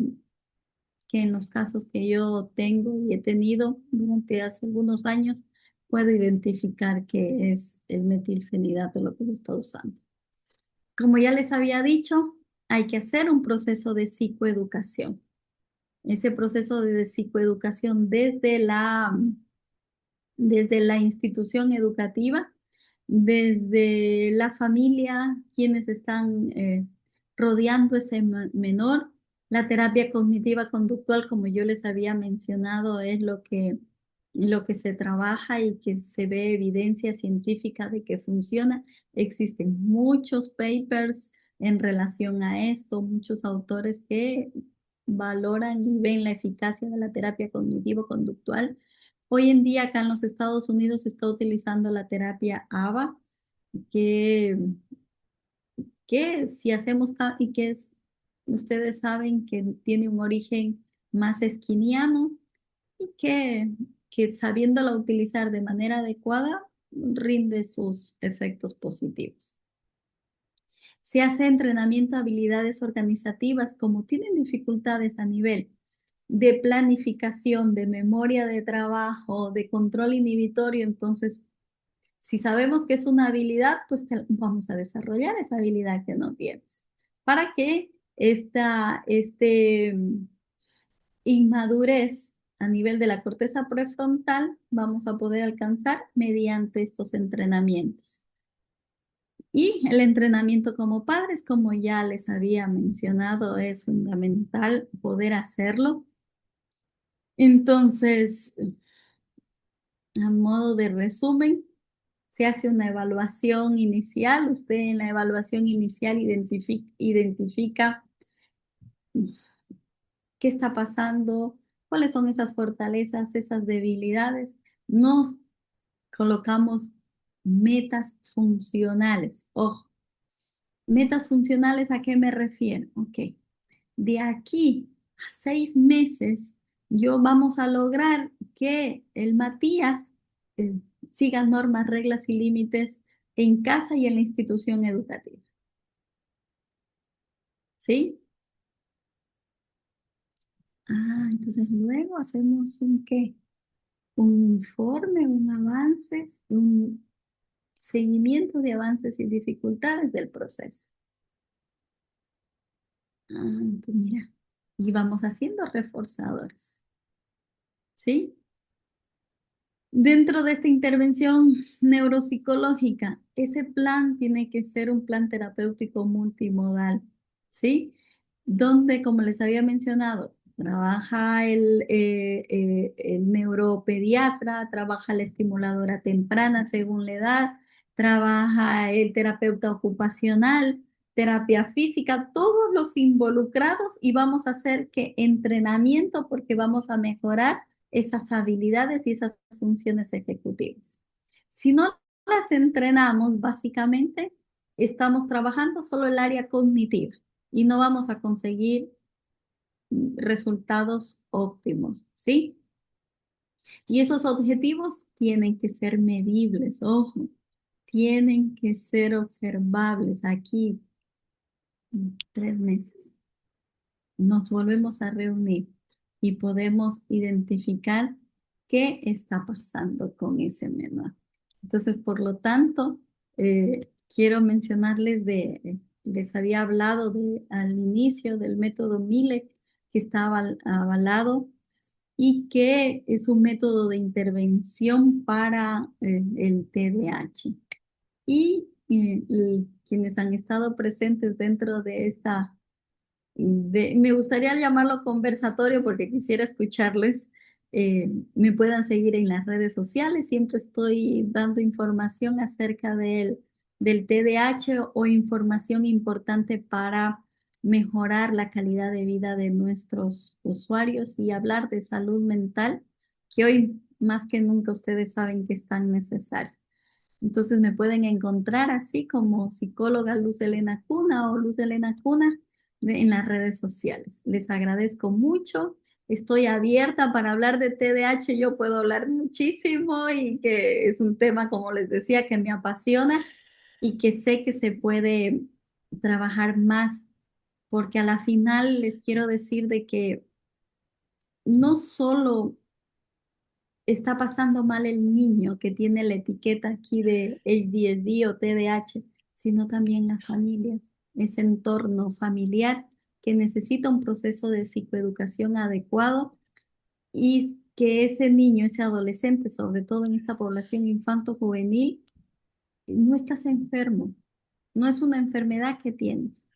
en los casos que yo tengo y he tenido durante hace algunos años, puedo identificar que es el metilfenidato lo que se está usando. Como ya les había dicho, hay que hacer un proceso de psicoeducación. Ese proceso de psicoeducación desde la institución educativa, desde la familia, quienes están rodeando ese menor. La terapia cognitiva conductual, como yo les había mencionado, es lo que se trabaja y que se ve evidencia científica de que funciona. Existen muchos papers en relación a esto, muchos autores que valoran y ven la eficacia de la terapia cognitivo-conductual. Hoy en día acá en los Estados Unidos se está utilizando la terapia ABA, que, que si hacemos, y que es, ustedes saben que tiene un origen más esquiniano y que sabiéndola utilizar de manera adecuada, rinde sus efectos positivos. Se hace entrenamiento de habilidades organizativas, como tienen dificultades a nivel de planificación, de memoria de trabajo, de control inhibitorio. Entonces, si sabemos que es una habilidad, pues vamos a desarrollar esa habilidad que no tienes para que inmadurez a nivel de la corteza prefrontal vamos a poder alcanzar mediante estos entrenamientos. Y el entrenamiento como padres, como ya les había mencionado, es fundamental poder hacerlo. Entonces, a modo de resumen, se hace una evaluación inicial. Usted en la evaluación inicial identifica qué está pasando, cuáles son esas fortalezas, esas debilidades. Nos colocamos metas funcionales. Ojo, metas funcionales, ¿a qué me refiero? Ok, de aquí a 6 meses, yo vamos a lograr que el Matías eh, siga normas, reglas y límites en casa y en la institución educativa. ¿Sí? Ah, entonces luego hacemos un qué? Un informe, un avance, un seguimiento de avances y dificultades del proceso. Ah, entonces mira, y vamos haciendo reforzadores. ¿Sí? Dentro de esta intervención neuropsicológica, ese plan tiene que ser un plan terapéutico multimodal, ¿sí? Donde, como les había mencionado, trabaja el neuropediatra, trabaja la estimuladora temprana según la edad, trabaja el terapeuta ocupacional, terapia física, todos los involucrados y vamos a hacer que entrenamiento porque vamos a mejorar esas habilidades y esas funciones ejecutivas. Si no las entrenamos, básicamente estamos trabajando solo el área cognitiva y no vamos a conseguir resultados óptimos, ¿sí? Y esos objetivos tienen que ser medibles, ojo, tienen que ser observables aquí. 3 meses, nos volvemos a reunir y podemos identificar qué está pasando con ese menor. Entonces, por lo tanto, quiero mencionarles les había hablado al inicio del método Millet, que está avalado y que es un método de intervención para el TDAH. Y quienes han estado presentes dentro de me gustaría llamarlo conversatorio porque quisiera escucharles, me puedan seguir en las redes sociales. Siempre estoy dando información acerca del TDAH o información importante para mejorar la calidad de vida de nuestros usuarios y hablar de salud mental, que hoy más que nunca ustedes saben que es tan necesario. Entonces me pueden encontrar así como psicóloga Luz Helena Cuna o Luz Helena Cuna en las redes sociales. Les agradezco mucho. Estoy abierta para hablar de TDAH. Yo puedo hablar muchísimo y que es un tema, como les decía, que me apasiona y que sé que se puede trabajar más, porque a la final les quiero decir de que no solo está pasando mal el niño que tiene la etiqueta aquí de HDSD o TDAH, sino también la familia, ese entorno familiar que necesita un proceso de psicoeducación adecuado y que ese niño, ese adolescente, sobre todo en esta población infanto-juvenil, no estás enfermo, no es una enfermedad que tienes,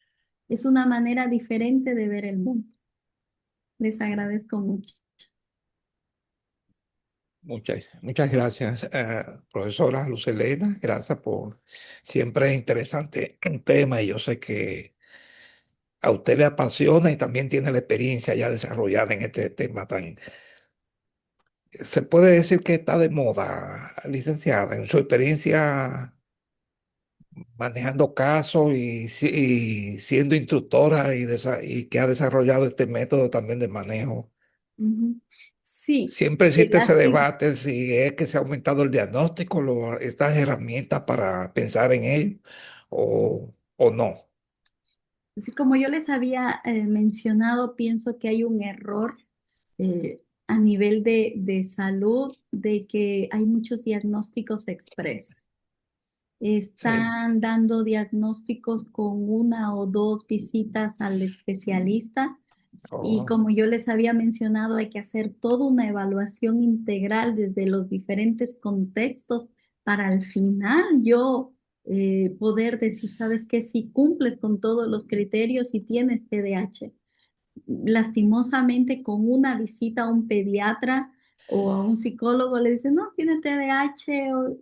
es una manera diferente de ver el mundo. Les agradezco mucho. Muchas gracias, profesora Luz Helena. Gracias por siempre es interesante un tema y yo sé que a usted le apasiona y también tiene la experiencia ya desarrollada en este tema tan... Se puede decir que está de moda, licenciada, en su experiencia manejando casos y siendo instructora y que ha desarrollado este método también de manejo. Ujú. Sí, Siempre existe ese lástima. debate si es que se ha aumentado el diagnóstico, estas herramientas para pensar en ello o no. Así como yo les había mencionado, pienso que hay un error a nivel de salud, de que hay muchos diagnósticos express. Sí. Están dando diagnósticos con una o dos visitas al especialista y Oh, como yo les había mencionado, hay que hacer toda una evaluación integral desde los diferentes contextos para al final yo poder decir, ¿sabes qué? Si cumples con todos los criterios y tienes TDAH. Lastimosamente, con una visita a un pediatra o a un psicólogo le dicen, no, tiene TDAH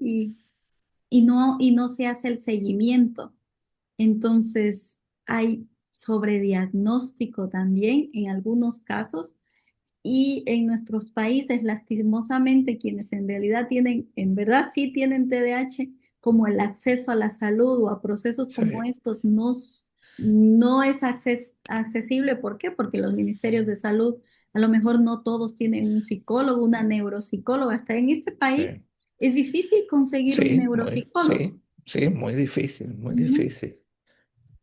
y no se hace el seguimiento. Entonces, hay sobrediagnóstico también en algunos casos y en nuestros países, lastimosamente, quienes en realidad tienen, en verdad sí tienen TDAH, como el acceso a la salud o a procesos como sí, estos no es accesible. ¿Por qué? Porque los ministerios de salud, a lo mejor no todos tienen un psicólogo, una neuropsicóloga. Hasta en este país sí, es difícil conseguir un neuropsicólogo. sí, muy difícil, muy Ujú. difícil.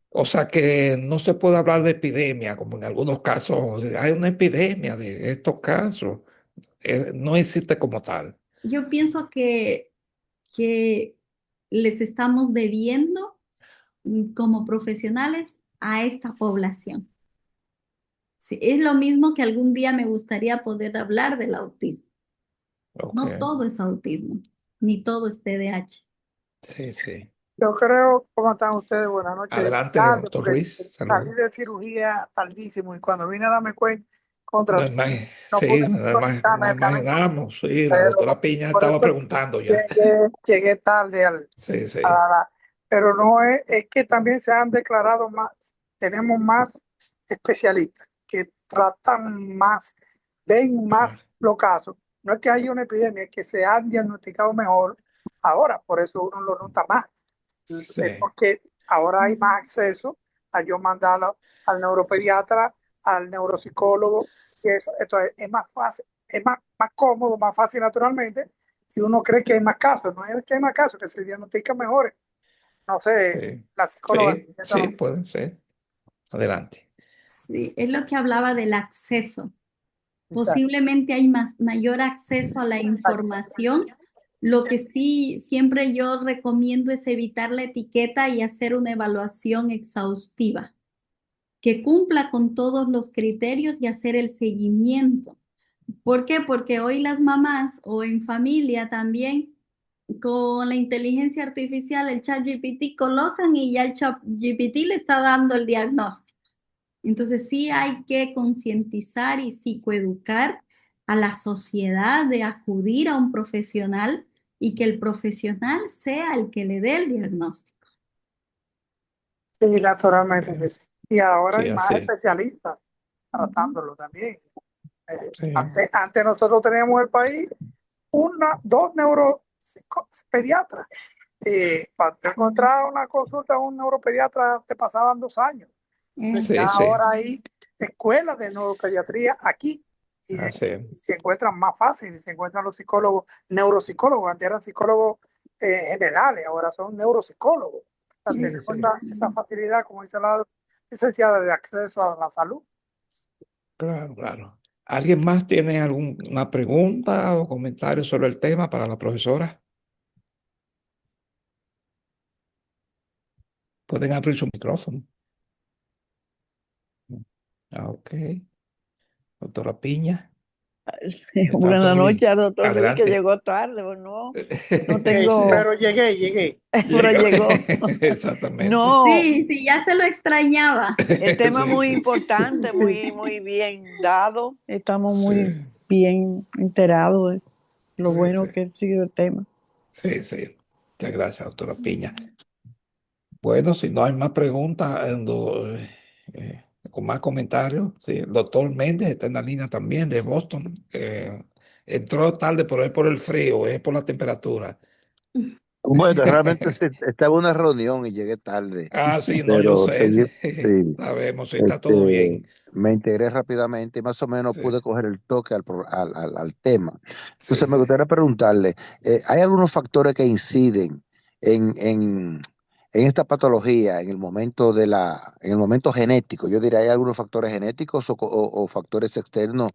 O sea que no se puede hablar de epidemia, como en algunos casos, hay una epidemia de estos casos. No existe como tal. Yo pienso que les estamos debiendo como profesionales a esta población. Sí, es lo mismo que algún día me gustaría poder hablar del autismo. Ok, No todo es autismo, ni todo es TDAH. sí, sí. Yo creo, ¿cómo están ustedes? Buenas noches. Adelante, Tarde, doctor porque Ruiz, salí saludos. de cirugía tardísimo y cuando vine a darme cuenta, contra, no pude Sí, conectarme nos al camino, imaginamos, sí, la pero doctora Piña por estaba eso preguntando ya. llegué tarde Sí, a sí, pero no es que también se han declarado más, tenemos más especialistas que tratan más, ven más claro, los casos. No es que haya una epidemia, es que se han diagnosticado mejor ahora, por eso uno lo nota más. sí, Es porque ahora hay más acceso a yo mandarlo al neuropediatra, al neuropsicólogo, y eso, entonces es más fácil, más cómodo, más fácil naturalmente, y uno cree que hay más casos, no es que hay más casos, que se diagnostican mejores. No sé, sí, la psicóloga, sí, eso no sí, sé. puede ser. Adelante. Sí, es lo que hablaba del acceso. Exacto. Posiblemente hay mayor acceso a la información. Lo que sí siempre yo recomiendo es evitar la etiqueta y hacer una evaluación exhaustiva, que cumpla con todos los criterios y hacer el seguimiento. ¿Por qué? Porque hoy las mamás o en familia también con la inteligencia artificial, el ChatGPT colocan y ya el ChatGPT le está dando el diagnóstico. Entonces sí hay que concientizar y psicoeducar a la sociedad de acudir a un profesional y que el profesional sea el que le dé el diagnóstico. Sí, naturalmente que sí. Y ahora Sí, hay más así. especialistas Ujú. tratándolo también. Sí, Antes nosotros teníamos en el país dos neuropediatras. Para tú encontrar una consulta a un neuropediatra te pasaban 2 años. Entonces ya sí, sí, ahora hay escuelas de neuropediatría aquí así. y se encuentran más fácil y se encuentran los psicólogos, neuropsicólogos. Antes eran psicólogos generales, ahora son neuropsicólogos. O sea, Sí, tenemos sí, esa facilidad, como dice la licenciada, de acceso a la salud. claro, claro. ¿Alguien más tiene alguna pregunta o comentario sobre el tema para la profesora? Pueden abrir su micrófono. Ok. Doctora Piña, está Buenas todo bien. noches al doctor Luis, que Adelante. llegó tarde. Bueno, no tengo, Pero llegué. pero Llegó. llegó. Exactamente. No, Sí, sí, ya se lo extrañaba. el tema es Sí, muy sí, importante, Sí. muy bien dado. Estamos sí, muy bien enterados de lo sí, bueno sí, que ha sido el tema. sí, sí. Muchas gracias, doctora Piña. Bueno, si no hay más preguntas, con más comentarios, sí, el doctor Méndez está en la línea también de Boston. Entró tarde, pero es por el frío, es por la temperatura. Bueno, realmente sí, estaba en una reunión y llegué tarde, Ah, sí, no, yo pero sé. seguí, sí, Sabemos, sí, está todo este, bien. me integré rápidamente y más o menos Sí, pude coger el toque al tema. sí, Entonces me sí. gustaría preguntarle, ¿hay algunos factores que inciden en, en, en esta patología en el momento genético? Yo diría, ¿hay algunos factores genéticos o factores externos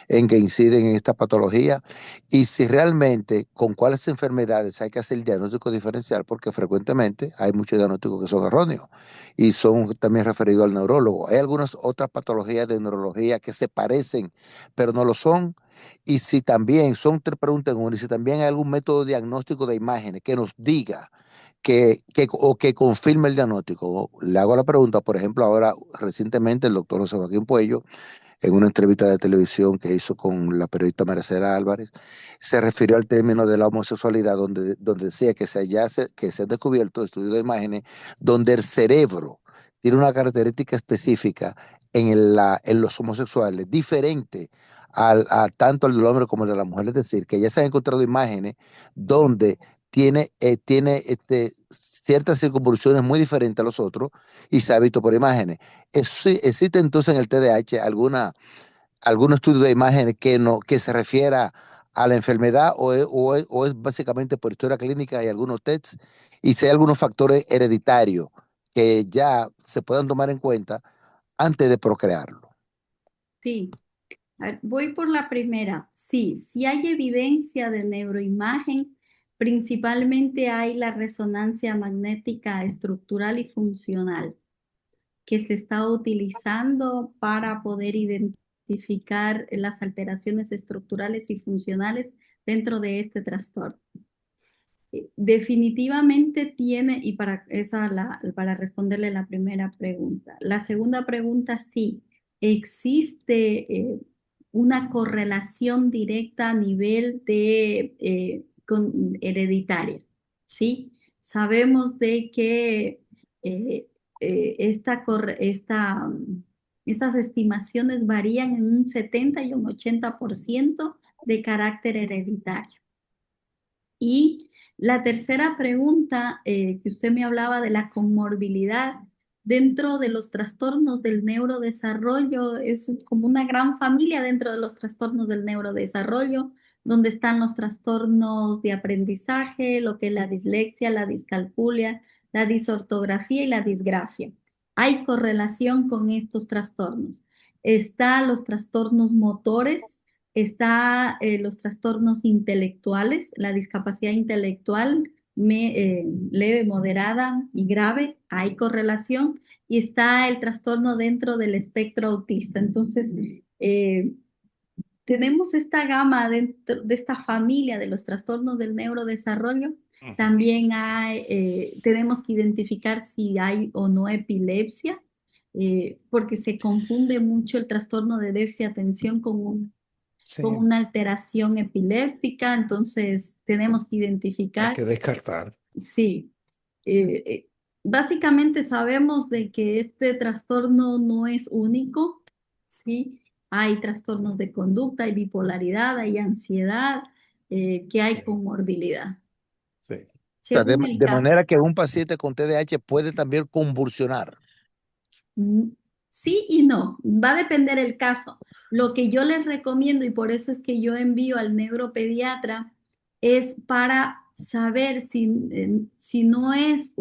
en que inciden en esta patología? Y si realmente con cuáles enfermedades hay que hacer el diagnóstico diferencial, porque frecuentemente hay muchos diagnósticos que son erróneos y son también referidos al neurólogo. Hay algunas otras patologías de neurología que se parecen, pero no lo son. Y si también, son tres preguntas en una, y si también hay algún método diagnóstico de imágenes que nos diga o que confirme el diagnóstico. Le hago la pregunta, por ejemplo, ahora recientemente el doctor José Joaquín Puello, en una entrevista de televisión que hizo con la periodista Marcela Álvarez, se refirió al término de la homosexualidad, donde decía que se han descubierto estudios de imágenes donde el cerebro tiene una característica específica en los homosexuales, diferente tanto el del hombre como el de la mujer. Es decir, que ya se han encontrado imágenes donde tiene ciertas circunvoluciones muy diferentes a los otros y se ha visto por imágenes. ¿Existe entonces en el TDAH algún estudio de imágenes que se refiera a la enfermedad o es básicamente por historia clínica y algunos tests? Y si hay algunos factores hereditarios que ya se puedan tomar en cuenta antes de procrearlo. Sí. A ver, voy por la primera. Sí, sí hay evidencia de neuroimagen. Principalmente hay la resonancia magnética estructural y funcional, que se está utilizando para poder identificar las alteraciones estructurales y funcionales dentro de este trastorno. Definitivamente tiene, y para responderle la primera pregunta. La segunda pregunta, sí, existe una correlación directa a nivel de hereditaria, ¿sí? Sabemos de que eh, estas estimaciones varían en un 70 y un 80% de carácter hereditario. Y la tercera pregunta, que usted me hablaba de la comorbilidad dentro de los trastornos del neurodesarrollo, es como una gran familia dentro de los trastornos del neurodesarrollo, donde están los trastornos de aprendizaje, lo que es la dislexia, la discalculia, la disortografía y la disgrafia. hay correlación con estos trastornos. Están los trastornos motores, está los trastornos intelectuales, la discapacidad intelectual leve, moderada y grave, hay correlación, y está el trastorno dentro del espectro autista. Entonces, tenemos esta gama dentro de esta familia de los trastornos del neurodesarrollo. Ujú. También tenemos que identificar si hay o no epilepsia, porque se confunde mucho el trastorno de déficit de atención con Sí, una alteración epiléptica. Entonces tenemos que hay identificar, que descartar. sí. Básicamente sabemos de que este trastorno no es único, ¿sí? Hay trastornos de conducta, hay bipolaridad, hay ansiedad, que hay Sí, comorbilidad, sí. O sea, según el de caso. manera que un paciente con TDAH puede también convulsionar. Mm, Sí y no, va a depender el caso. Lo que yo les recomiendo, y por eso es que yo envío al neuropediatra, es para saber si no es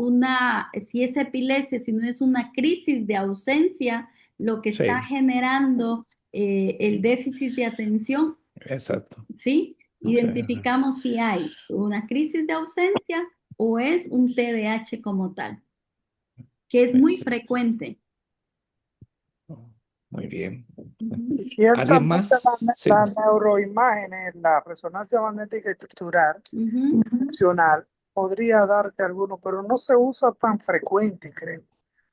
si es epilepsia, si no es una crisis de ausencia lo que está Sí, generando el déficit de atención, exacto. ¿sí? Sí. Identificamos si hay una crisis de ausencia o es un TDAH como tal, que es muy Sí. frecuente. Muy bien. Ujú. Y ¿Alguien ciertamente más? Sí. las neuroimágenes, la resonancia magnética estructural Ujú. y funcional podría darte alguno, pero no se usa tan frecuente, creo.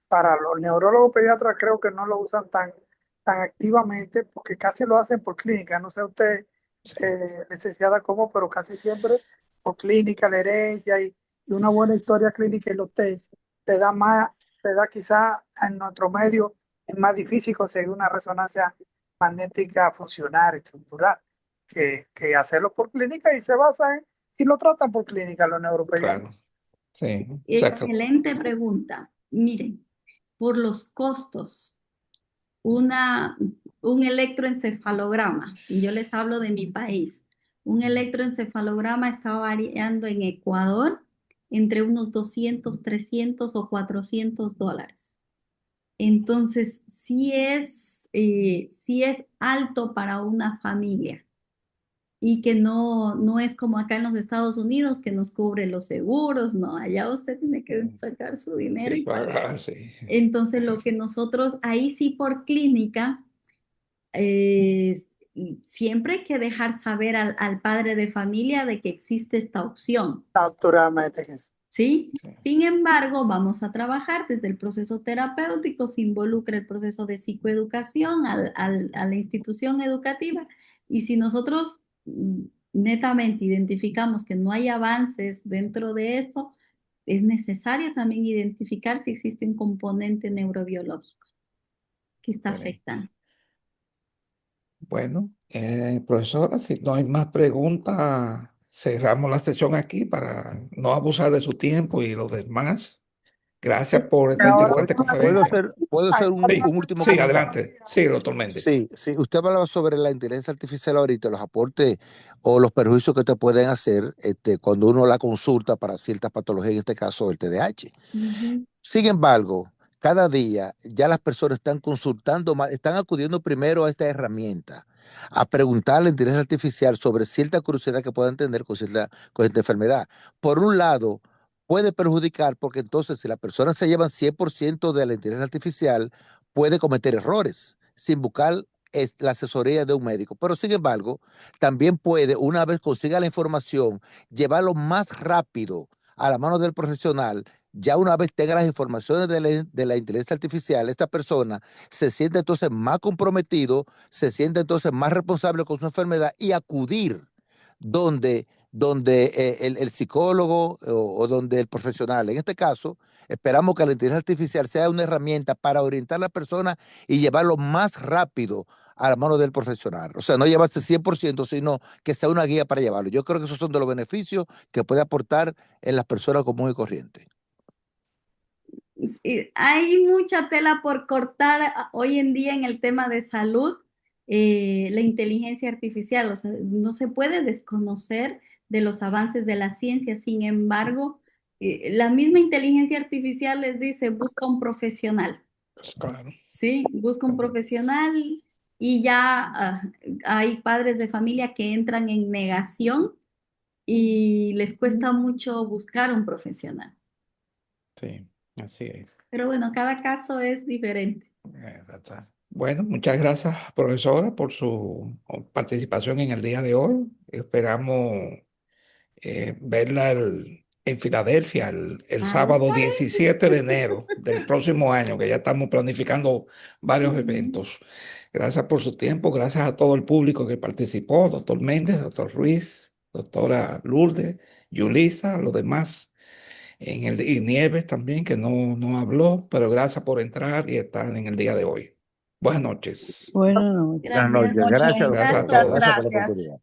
Para los neurólogos pediatras creo que no lo usan tan activamente porque casi lo hacen por clínica. No sé usted, Sí, licenciada, cómo, pero casi siempre por clínica, la herencia y una buena historia clínica y los test te da más, te da quizá en nuestro medio es más difícil conseguir una resonancia magnética funcional, estructural, que hacerlo por clínica y se basan y lo tratan por clínica los neuropediatras. claro. Sí. O sea que, Excelente pregunta. Miren, por los costos, una, un electroencefalograma, y yo les hablo de mi país, un electroencefalograma está variando en Ecuador entre unos 200, 300 o $400. Entonces, sí es alto para una familia, y que no es como acá en los Estados Unidos que nos cubre los seguros, no, allá usted tiene que sacar su dinero sí, y pagar. pagar, sí. Entonces, lo que nosotros, ahí sí por clínica, eh, siempre hay que dejar saber al padre de familia de que existe esta opción, Naturalmente que sí. ¿sí? Sí. Sin embargo, vamos a trabajar desde el proceso terapéutico, se involucra el proceso de psicoeducación a la institución educativa, y si nosotros netamente identificamos que no hay avances dentro de esto, es necesario también identificar si existe un componente neurobiológico que está Excelente. afectando. Bueno, profesora, si no hay más preguntas, cerramos la sesión aquí para no abusar de su tiempo y los demás. Gracias por esta Ahora, interesante conferencia. ¿Puedo hacer Sí, un último sí, comentario? adelante. Sí, doctor Méndez. Sí, sí, usted hablaba sobre la inteligencia artificial ahorita, los aportes o los perjuicios que te pueden hacer cuando uno la consulta para ciertas patologías, en este caso el TDAH. Ujú. Sin embargo, cada día ya las personas están consultando más, están acudiendo primero a esta herramienta, a preguntar a la inteligencia artificial sobre cierta curiosidad que puedan tener con esta enfermedad. Por un lado, puede perjudicar porque entonces si la persona se lleva 100% de la inteligencia artificial, puede cometer errores sin buscar la asesoría de un médico. Pero sin embargo, también puede, una vez consiga la información, llevarlo más rápido a la mano del profesional. Ya una vez tenga las informaciones de la inteligencia artificial, esta persona se siente entonces más comprometido, se siente entonces más responsable con su enfermedad y acudir donde el psicólogo o donde el profesional. En este caso, esperamos que la inteligencia artificial sea una herramienta para orientar a la persona y llevarlo más rápido a la mano del profesional. O sea, no llevarse 100%, sino que sea una guía para llevarlo. Yo creo que esos son de los beneficios que puede aportar en las personas comunes y corrientes. Sí, hay mucha tela por cortar hoy en día en el tema de salud, la inteligencia artificial. O sea, no se puede desconocer de los avances de la ciencia. Sin embargo, la misma inteligencia artificial les dice, busca un profesional. Pues claro. Sí, busca un profesional y ya hay padres de familia que entran en negación y les cuesta mucho buscar un profesional. Sí, así es. Pero bueno, cada caso es diferente. Exacto. Bueno, muchas gracias, profesora, por su participación en el día de hoy. Esperamos verla en Filadelfia el Ahí sábado estaré. 17 de enero del próximo año, que ya estamos planificando varios eventos. Gracias por su tiempo, gracias a todo el público que participó, doctor Méndez, doctor Ruiz, doctora Lourdes, Yulisa, los demás, y Nieves también, que no habló, pero gracias por entrar y estar en el día de hoy. Buenas noches. Buenas noches. Buenas Gracias. noches. Muchas, Gracias, Gracias a doctor. muchas todos. Gracias por la gracias. oportunidad.